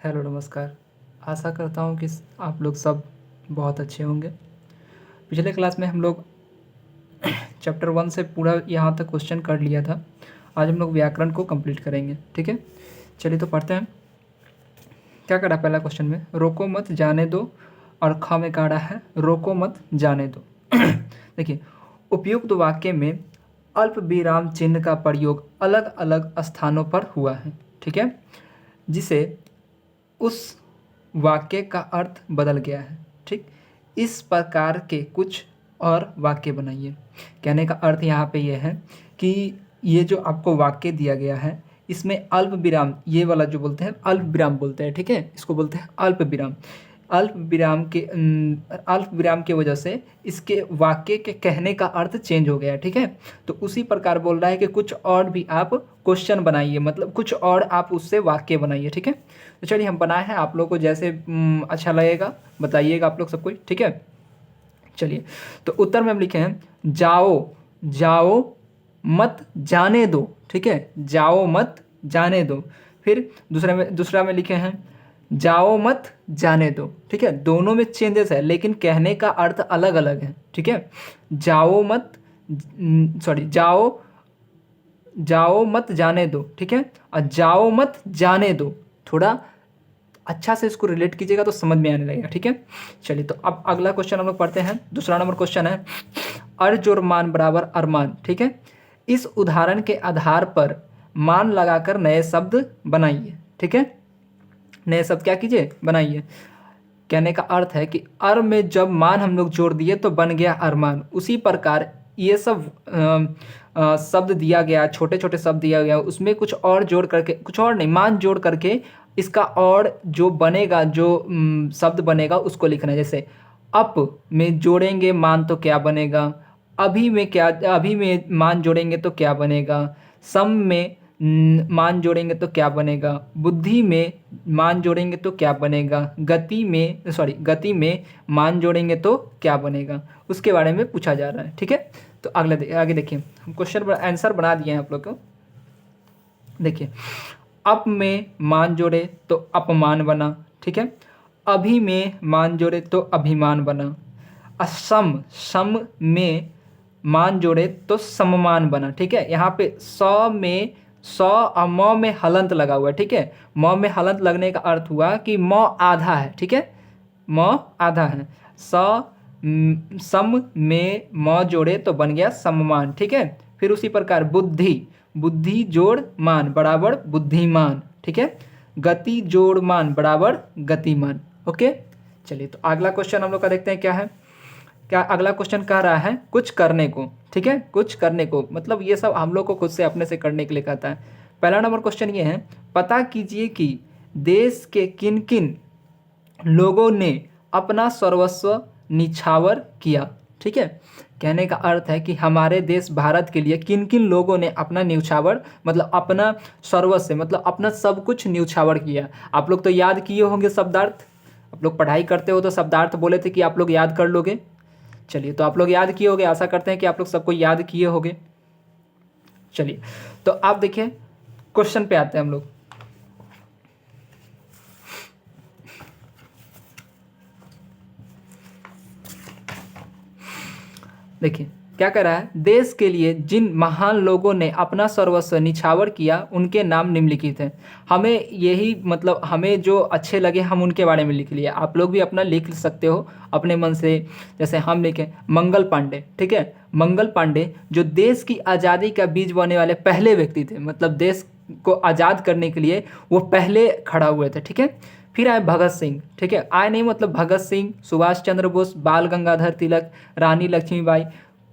Hello नमस्कार। आशा करता हूँ कि आप लोग सब बहुत अच्छे होंगे। पिछले क्लास में हम लोग चैप्टर 1 से पूरा यहाँ तक क्वेश्चन कर लिया था। आज हम लोग व्याकरण को कंप्लीट करेंगे, ठीक है। चलिए तो पढ़ते हैं। क्या करा पहला क्वेश्चन में, रोको मत जाने दो, और ख में काढ़ा है रोको मत जाने दो। देखिए, उपयुक्त वाक्य में अल्प विराम चिन्ह का प्रयोग अलग अलग स्थानों पर हुआ है, ठीक है, जिसे उस वाक्य का अर्थ बदल गया है, ठीक। इस प्रकार के कुछ और वाक्य बनाइए। कहने का अर्थ यहाँ पे ये है कि ये जो आपको वाक्य दिया गया है, इसमें अल्प विराम, ये वाला जो बोलते हैं अल्प विराम बोलते हैं, ठीक है, इसको बोलते हैं अल्प विराम। अल्प विराम की वजह से इसके वाक्य के कहने का अर्थ चेंज हो गया, ठीक है। तो उसी प्रकार बोल रहा है कि कुछ और भी आप क्वेश्चन बनाइए, मतलब कुछ और आप उससे वाक्य बनाइए, ठीक है। तो चलिए हम बनाए हैं, आप लोग को जैसे अच्छा लगेगा बताइएगा आप लोग सब कुछ, ठीक है। चलिए, तो उत्तर में हम लिखे हैं जाओ जाओ मत जाने दो, ठीक है, जाओ मत जाने दो। फिर दूसरा में लिखे हैं जाओ मत जाने दो, ठीक है। दोनों में चेंजेस है लेकिन कहने का अर्थ अलग अलग है, ठीक है। जाओ मत जाओ जाओ मत जाने दो, ठीक है, और जाओ मत जाने दो, थोड़ा अच्छा से इसको रिलेट कीजिएगा तो समझ में आने लगेगा, ठीक है। चलिए, तो अब अगला क्वेश्चन हम लोग पढ़ते हैं। दूसरा नंबर क्वेश्चन है अर जोर मान बराबर अरमान, ठीक है। इस उदाहरण के आधार पर मान लगाकर नए शब्द बनाइए, ठीक है। नए शब्द क्या कीजिए, बनाइए। कहने का अर्थ है कि अर में जब मान हम लोग जोड़ दिए तो बन गया अरमान। उसी प्रकार ये सब शब्द दिया गया, छोटे छोटे शब्द दिया गया, उसमें कुछ और जोड़ करके, कुछ और नहीं, मान जोड़ करके इसका और जो बनेगा, जो शब्द बनेगा उसको लिखना है। जैसे अप में जोड़ेंगे मान तो क्या बनेगा, अभी में मान जोड़ेंगे तो क्या बनेगा, सम में मान जोड़ेंगे तो क्या बनेगा, बुद्धि में मान जोड़ेंगे तो क्या बनेगा, गति में मान जोड़ेंगे तो क्या बनेगा, उसके बारे में पूछा जा रहा है, ठीक है। तो आगे देखिए, हम क्वेश्चन आंसर बना दिए हैं आप लोग को। देखिए, अप में मान जोड़े तो अपमान बना, ठीक है। अभी में मान जोड़े तो अभिमान बना। असम सम में मान जोड़े तो सम्मान बना, ठीक है। यहाँ पे सौ और म में हलंत लगा हुआ है, ठीक है। म में हलंत लगने का अर्थ हुआ कि म आधा है, ठीक है, म आधा है। सम में म जोड़े तो बन गया सम्मान, ठीक है। फिर उसी प्रकार बुद्धि जोड़ मान बराबर बुद्धिमान, ठीक है। गति जोड़ मान बराबर गतिमान, ओके। चलिए, तो अगला क्वेश्चन हम लोग का देखते हैं क्या है। क्या अगला क्वेश्चन कह रहा है कुछ करने को, ठीक है, कुछ करने को, मतलब ये सब हम लोग को खुद से अपने से करने के लिए कहता है। पहला नंबर क्वेश्चन ये है, पता कीजिए कि देश के किन किन लोगों ने अपना सर्वस्व निछावर किया, ठीक है। कहने का अर्थ है कि हमारे देश भारत के लिए किन किन लोगों ने अपना न्यौछावर, मतलब अपना सर्वस्व, मतलब अपना सब कुछ न्यौछावर किया। आप लोग तो याद किए होंगे शब्दार्थ, आप लोग पढ़ाई करते हो तो शब्दार्थ बोले थे कि आप लोग याद कर लोगे। चलिए, तो आप लोग याद किए होंगे, आशा करते हैं कि आप लोग सबको याद किए होंगे। चलिए, तो आप देखिए क्वेश्चन पे आते हैं हम लोग। देखिए क्या कह रहा है, देश के लिए जिन महान लोगों ने अपना सर्वस्व निछावर किया उनके नाम निम्नलिखित हैं। हमें यही, मतलब हमें जो अच्छे लगे हम उनके बारे में लिख लिए, आप लोग भी अपना लिख सकते हो अपने मन से। जैसे हम लिखें मंगल पांडे, ठीक है। मंगल पांडे जो देश की आज़ादी का बीज बोने वाले पहले व्यक्ति थे, मतलब देश को आज़ाद करने के लिए वो पहले खड़ा हुए थे, ठीक है। फिर आए भगत सिंह, ठीक है, आए नहीं मतलब भगत सिंह, सुभाष चंद्र बोस, बाल गंगाधर तिलक, रानी लक्ष्मीबाई,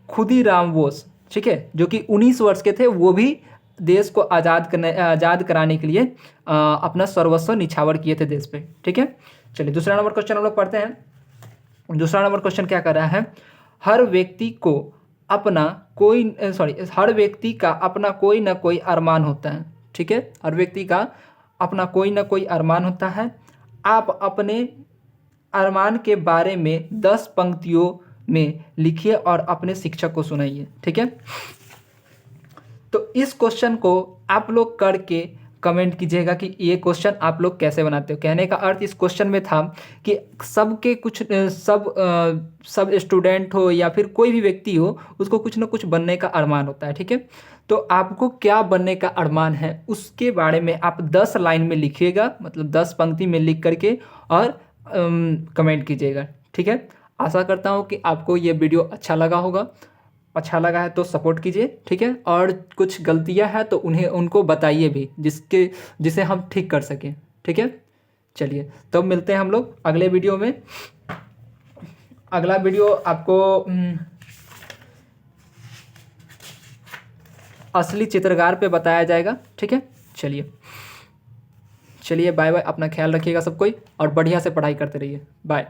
खुदीराम बोस, ठीक है, जो कि 19 वर्ष के थे, वो भी देश को आज़ाद कराने के लिए अपना सर्वस्व निछावर किए थे देश पे, ठीक है। चलिए, दूसरा नंबर क्वेश्चन हम लोग पढ़ते हैं। दूसरा नंबर क्वेश्चन क्या कर रहा है, हर व्यक्ति का अपना कोई ना कोई अरमान होता है, ठीक है। हर व्यक्ति का अपना कोई ना कोई अरमान होता है। आप अपने अरमान के बारे में 10 पंक्तियों में लिखिए और अपने शिक्षक को सुनाइए, ठीक है। तो इस क्वेश्चन को आप लोग करके कमेंट कीजिएगा कि ये क्वेश्चन आप लोग कैसे बनाते हो। कहने का अर्थ इस क्वेश्चन में था कि सबके कुछ सब स्टूडेंट हो या फिर कोई भी व्यक्ति हो, उसको कुछ ना कुछ बनने का अरमान होता है, ठीक है। तो आपको क्या बनने का अरमान है उसके बारे में आप 10 लाइन में लिखिएगा, मतलब 10 पंक्ति में लिख करके और कमेंट कीजिएगा, ठीक है। आशा करता हूँ कि आपको ये वीडियो अच्छा लगा होगा। अच्छा लगा है तो सपोर्ट कीजिए, ठीक है। और कुछ गलतियां हैं तो उनको बताइए भी, जिसे हम ठीक कर सकें, ठीक है। चलिए तब मिलते हैं हम लोग अगले वीडियो में। अगला वीडियो आपको असली चित्रकार पे बताया जाएगा, ठीक है। चलिए चलिए बाय बाय, अपना ख्याल रखिएगा सब कोई और बढ़िया से पढ़ाई करते रहिए। बाय।